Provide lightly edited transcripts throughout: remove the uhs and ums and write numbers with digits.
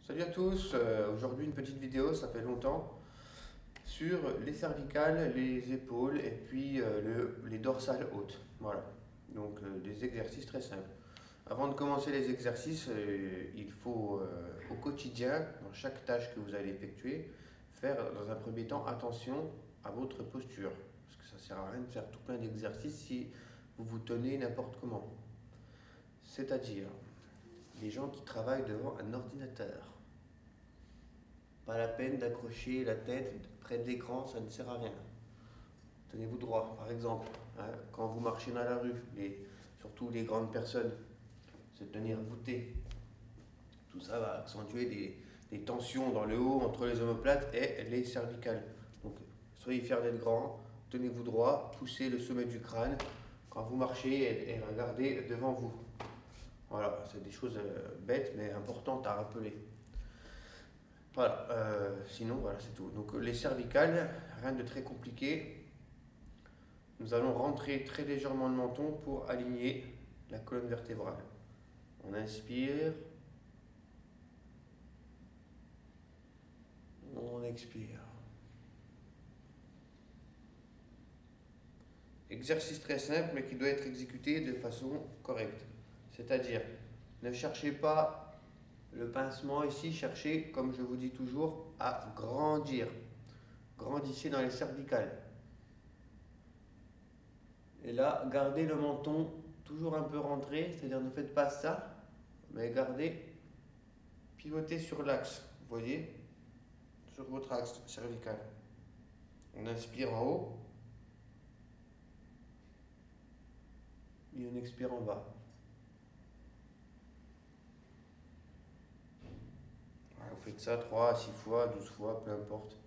Salut à tous, aujourd'hui une petite vidéo, ça fait longtemps, sur les cervicales, les épaules et puis les dorsales hautes. Voilà, donc des exercices très simples. Avant de commencer les exercices, il faut au quotidien, dans chaque tâche que vous allez effectuer, faire dans un premier temps attention à votre posture. Parce que ça ne sert à rien de faire tout plein d'exercices si vous vous tenez n'importe comment. C'est-à-dire, les gens qui travaillent devant un ordinateur. Pas la peine d'accrocher la tête près de l'écran, ça ne sert à rien. Tenez-vous droit, par exemple, hein, quand vous marchez dans la rue, et surtout les grandes personnes, se tenir voûté. Tout ça va accentuer des tensions dans le haut entre les omoplates et les cervicales. Donc, soyez fiers d'être grand, tenez-vous droit, poussez le sommet du crâne quand vous marchez et regardez devant vous. Voilà, c'est des choses bêtes mais importantes à rappeler. Voilà, sinon, voilà, c'est tout. Donc, les cervicales, rien de très compliqué. Nous allons rentrer très légèrement le menton pour aligner la colonne vertébrale. On inspire. On expire. Exercice très simple, mais qui doit être exécuté de façon correcte. C'est-à-dire, ne cherchez pas le pincement ici, cherchez, comme je vous dis toujours, à grandir. Grandissez dans les cervicales. Et là, gardez le menton toujours un peu rentré, c'est-à-dire ne faites pas ça, mais gardez, pivotez sur l'axe, vous voyez, sur votre axe cervical. On inspire en haut et on expire en bas. Voilà, vous faites ça 3 à 6 fois, 12 fois, peu importe.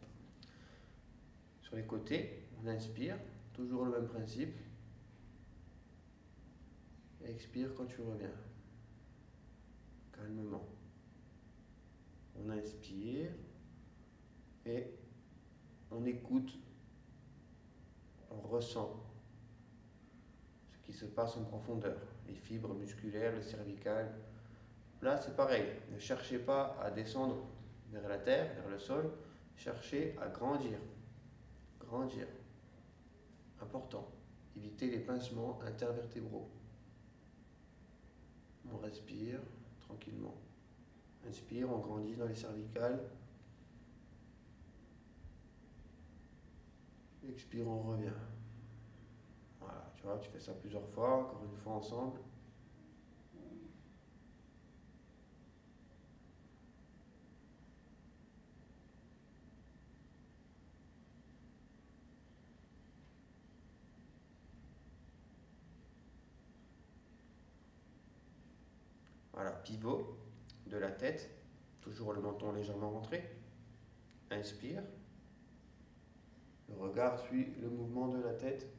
Sur les côtés, on inspire, toujours le même principe. Et expire quand tu reviens. Calmement. On inspire et on écoute, on ressent ce qui se passe en profondeur. Les fibres musculaires, les cervicales. Là, c'est pareil. Ne cherchez pas à descendre vers la terre, vers le sol. Cherchez à grandir. Grandir. Important. Évitez les pincements intervertébraux. On respire tranquillement. Inspire, on grandit dans les cervicales. Expire, on revient. Voilà, tu vois, tu fais ça plusieurs fois, encore une fois ensemble. Voilà, pivot de la tête, toujours le menton légèrement rentré. Inspire. Le regard suit le mouvement de la tête.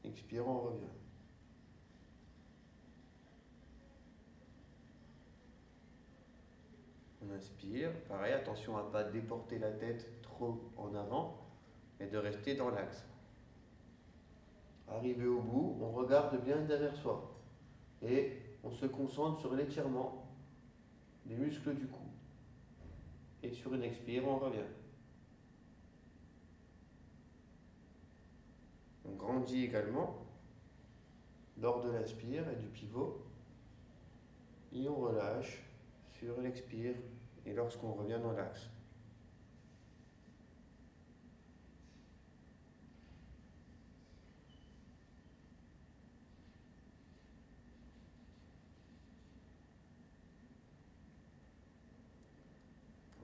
Expire, on revient. On inspire. Pareil, attention à ne pas déporter la tête trop en avant, mais de rester dans l'axe. Arrivé au bout, on regarde bien derrière soi. Et on se concentre sur l'étirement des muscles du cou. Et sur une expire, on revient. On grandit également lors de l'inspire et du pivot. Et on relâche sur l'expire et lorsqu'on revient dans l'axe.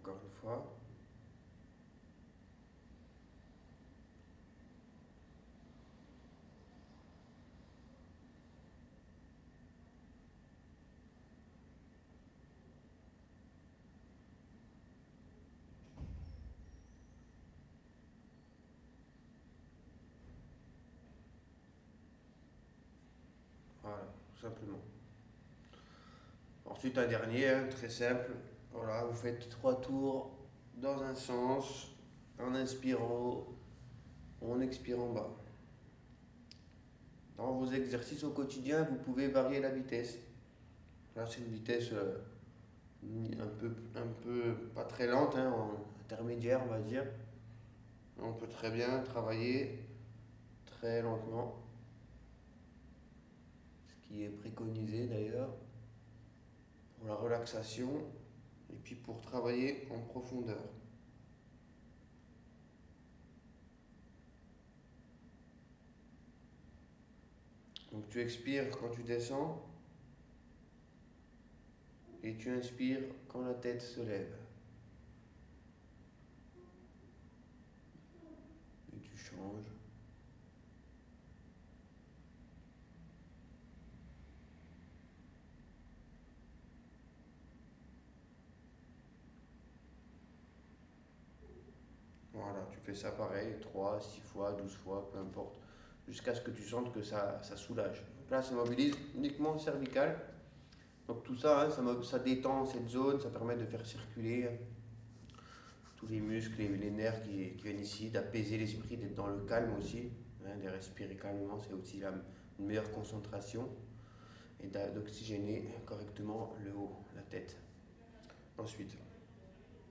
Encore une fois. Voilà, tout simplement. Ensuite, un dernier, hein, très simple. Voilà, vous faites 3 tours dans un sens, en inspirant, on expire en bas. Dans vos exercices au quotidien, vous pouvez varier la vitesse. Là, c'est une vitesse un peu pas très lente, hein, en intermédiaire, on va dire. On peut très bien travailler très lentement, ce qui est préconisé d'ailleurs pour la relaxation et puis pour travailler en profondeur. Donc tu expires quand tu descends et tu inspires quand la tête se lève. Et tu changes. Voilà, tu fais ça pareil, 3, 6 fois, 12 fois, peu importe, jusqu'à ce que tu sentes que ça soulage. Donc là, ça mobilise uniquement le cervical. Donc tout ça, hein, ça détend cette zone, ça permet de faire circuler tous les muscles et les nerfs qui viennent ici, d'apaiser l'esprit, d'être dans le calme aussi, hein, de respirer calmement, c'est aussi une meilleure concentration et d'oxygéner correctement le haut, la tête. Ensuite,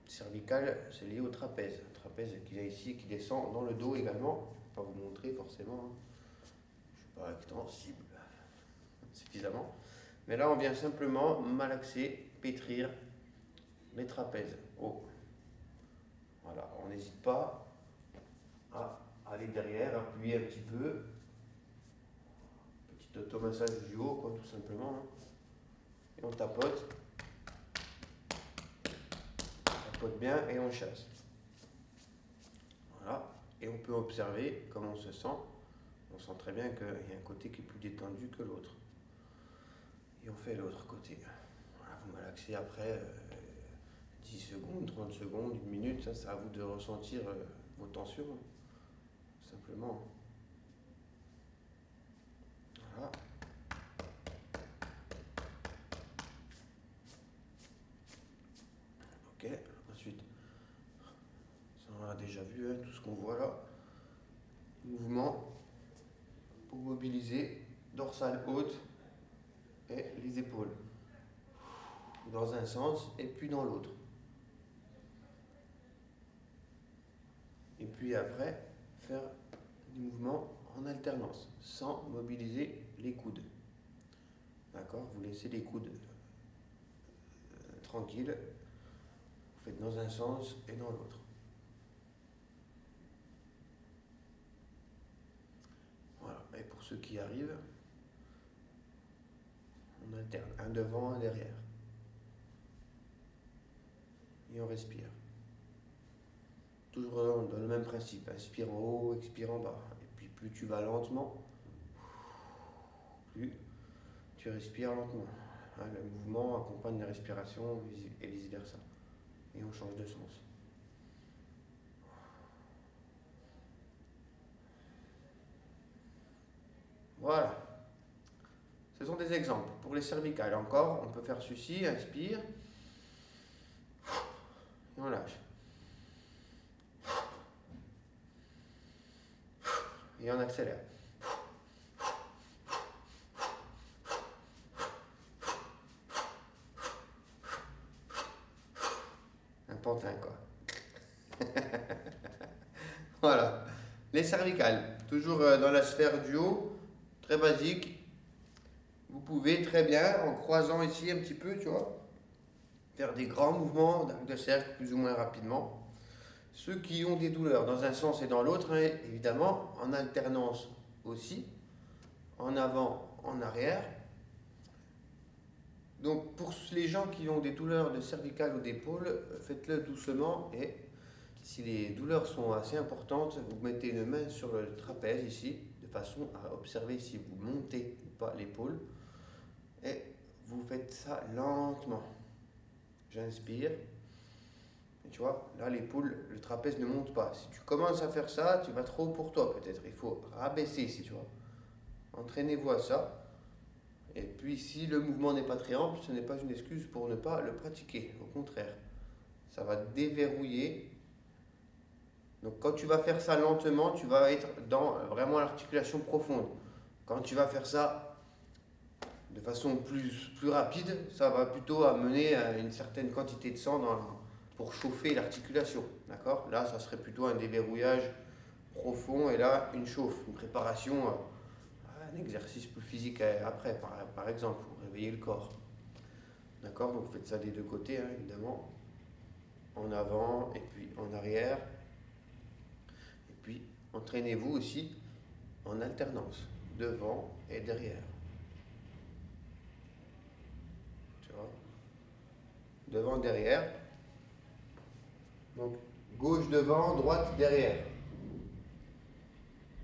cervical, c'est lié au trapèze. Le trapèze qu'il y a ici, qui descend dans le dos également. Je ne vais pas vous montrer forcément, hein. Je ne suis pas extensible suffisamment. Mais là, on vient simplement malaxer, pétrir les trapèzes haut. Voilà, on n'hésite pas à aller derrière, appuyer un petit peu. Petit automassage du haut, quoi, tout simplement, hein. Et on tapote. Bien et on chasse. Voilà. Et on peut observer comment on se sent. On sent très bien qu'il y a un côté qui est plus détendu que l'autre. Et on fait l'autre côté. Voilà, vous malaxez après 10 secondes, 30 secondes, 1 minute. Ça, c'est à vous de ressentir vos tensions. Tout simplement. Voilà. Ok. Ensuite, ça on a déjà vu, hein, tout ce qu'on voit là. Mouvement pour mobiliser dorsale haute et les épaules. Dans un sens et puis dans l'autre. Et puis après, faire des mouvements en alternance, sans mobiliser les coudes. D'accord? Vous laissez les coudes tranquilles. Vous faites dans un sens et dans l'autre. Voilà. Et pour ceux qui arrivent, on alterne un devant, un derrière. Et on respire. Toujours dans le même principe. Inspire en haut, expire en bas. Et puis plus tu vas lentement, plus tu respires lentement. Le mouvement accompagne la respiration et vice versa. Et on change de sens. Voilà. Ce sont des exemples. Pour les cervicales, encore, on peut faire ceci, inspire, et on lâche. Et on accélère. Un pantin, quoi. Voilà. Les cervicales, toujours dans la sphère du haut, très basique. Vous pouvez très bien, en croisant ici un petit peu, tu vois, faire des grands mouvements de cercle plus ou moins rapidement. Ceux qui ont des douleurs dans un sens et dans l'autre, hein, évidemment, en alternance aussi, en avant, en arrière. Donc pour les gens qui ont des douleurs de cervicales ou d'épaule, faites-le doucement et si les douleurs sont assez importantes, vous mettez une main sur le trapèze ici, de façon à observer si vous montez ou pas l'épaule et vous faites ça lentement. J'inspire. Et tu vois, là l'épaule, le trapèze ne monte pas. Si tu commences à faire ça, tu vas trop pour toi peut-être. Il faut rabaisser ici, tu vois. Entraînez-vous à ça. Et puis si le mouvement n'est pas très ample, ce n'est pas une excuse pour ne pas le pratiquer. Au contraire, ça va déverrouiller. Donc quand tu vas faire ça lentement, tu vas être dans vraiment l'articulation profonde. Quand tu vas faire ça de façon plus rapide, ça va plutôt amener à une certaine quantité de sang pour chauffer l'articulation. D'accord? Là, ça serait plutôt un déverrouillage profond et là, une chauffe, une préparation, un exercice plus physique après, par exemple, pour réveiller le corps. D'accord? Donc, vous faites ça des deux côtés, hein, évidemment. En avant et puis en arrière. Et puis, entraînez-vous aussi en alternance, devant et derrière. Tu vois? Devant, derrière. Donc, gauche devant, droite derrière.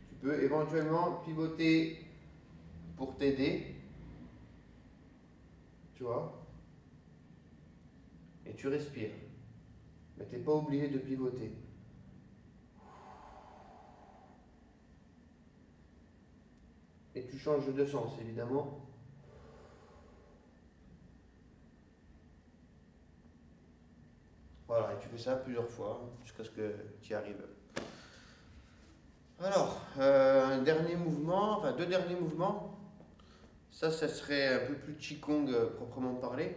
Tu peux éventuellement pivoter pour t'aider. Tu vois? Et tu respires. Mais tu n'es pas obligé de pivoter. Et tu changes de sens, évidemment. Voilà, et tu fais ça plusieurs fois jusqu'à ce que tu y arrives. Alors, un dernier mouvement, enfin deux derniers mouvements. Ça serait un peu plus Qigong proprement parlé.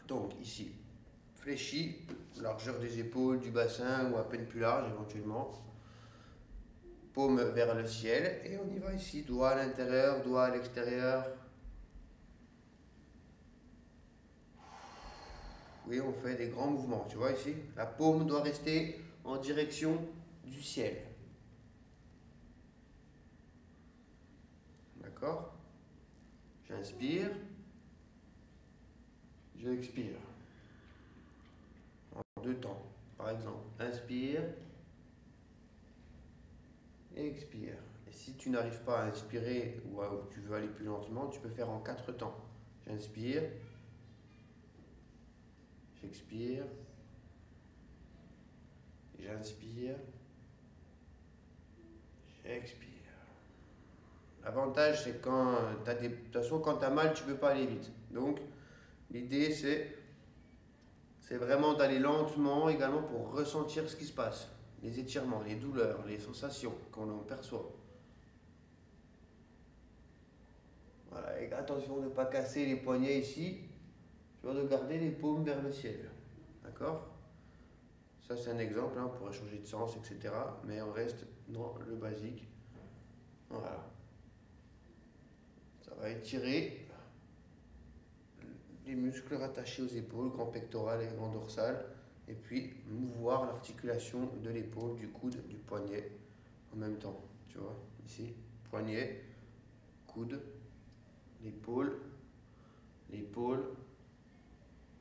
Donc ici, fléchi, largeur des épaules, du bassin ou à peine plus large éventuellement. Paume vers le ciel et on y va ici, doigt à l'intérieur, doigt à l'extérieur. Oui, on fait des grands mouvements, tu vois ici. La paume doit rester en direction du ciel. D'accord? J'inspire. J'expire. En deux temps, par exemple. Inspire. Et expire. Et si tu n'arrives pas à inspirer ou tu veux aller plus lentement, tu peux faire en quatre temps. J'inspire. J'expire. J'inspire. J'expire. L'avantage, c'est quand tu as de toute façon, quand tu as mal, tu ne peux pas aller vite. Donc, l'idée, c'est vraiment d'aller lentement également pour ressentir ce qui se passe. Les étirements, les douleurs, les sensations qu'on en perçoit. Voilà, et attention de ne pas casser les poignets ici. Tu vois, de garder les paumes vers le ciel. D'accord? Ça, c'est un exemple, hein, on pourrait changer de sens, etc. Mais on reste dans le basique. Voilà. Ça va étirer les muscles rattachés aux épaules, grand pectoral et grand dorsal. Et puis, mouvoir l'articulation de l'épaule, du coude, du poignet en même temps. Tu vois, ici, poignet, coude, l'épaule,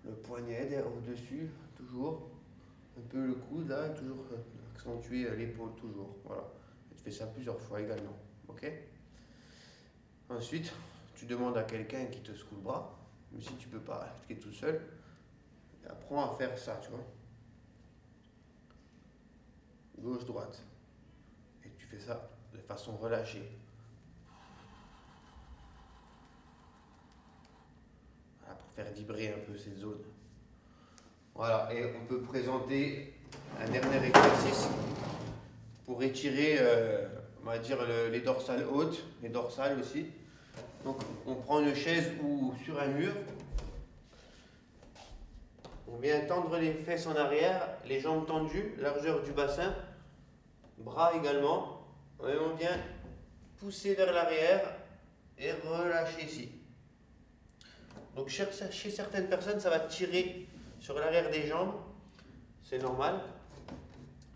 le poignet au-dessus, toujours. Un peu le coude là, toujours accentuer l'épaule, toujours. Voilà. Et tu fais ça plusieurs fois également. Ok? Ensuite, tu demandes à quelqu'un qui te secoue le bras, mais si tu peux pas, tu es tout seul, apprends à faire ça, tu vois. Gauche-droite. Et tu fais ça de façon relâchée. Voilà, pour faire vibrer un peu cette zone. Voilà, et on peut présenter un dernier exercice pour étirer, on va dire, les dorsales hautes, les dorsales aussi. Donc, on prend une chaise ou sur un mur. On vient tendre les fesses en arrière, les jambes tendues, largeur du bassin, bras également. Et on vient pousser vers l'arrière et relâcher ici. Donc, chez certaines personnes, ça va tirer sur l'arrière des jambes. C'est normal.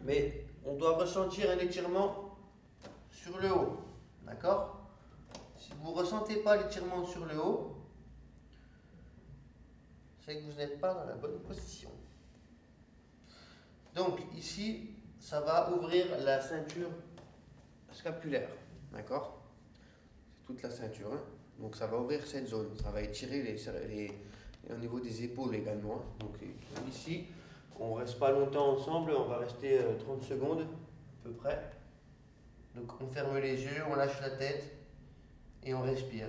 Mais on doit ressentir un étirement sur le haut. D'accord? Si vous ne ressentez pas l'étirement sur le haut, c'est que vous n'êtes pas dans la bonne position. Donc ici, ça va ouvrir la ceinture scapulaire. D'accord? C'est toute la ceinture. Hein? Donc ça va ouvrir cette zone. Ça va étirer au niveau des épaules également. Hein? Donc ici, on ne reste pas longtemps ensemble. On va rester 30 secondes à peu près. Donc on ferme les yeux, on lâche la tête et on respire.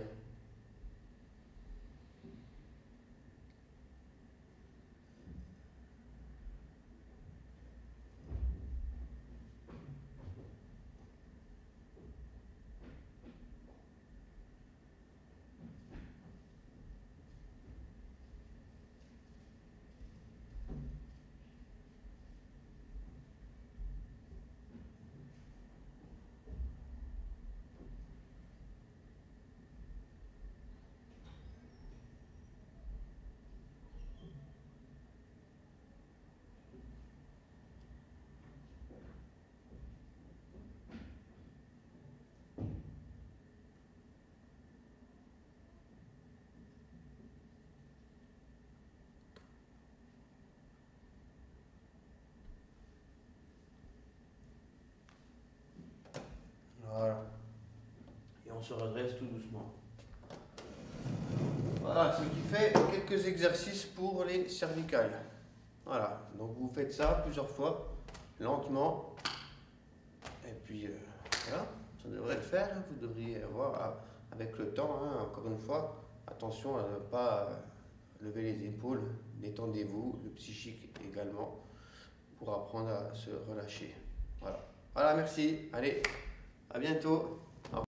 se redresse tout doucement. Voilà, ce qui fait quelques exercices pour les cervicales. Voilà, donc vous faites ça plusieurs fois, lentement. Et puis voilà, ça devrait le faire. Hein. Vous devriez voir avec le temps, hein, encore une fois, attention à ne pas lever les épaules, détendez-vous, le psychique également, pour apprendre à se relâcher. Voilà, voilà, merci, allez, à bientôt.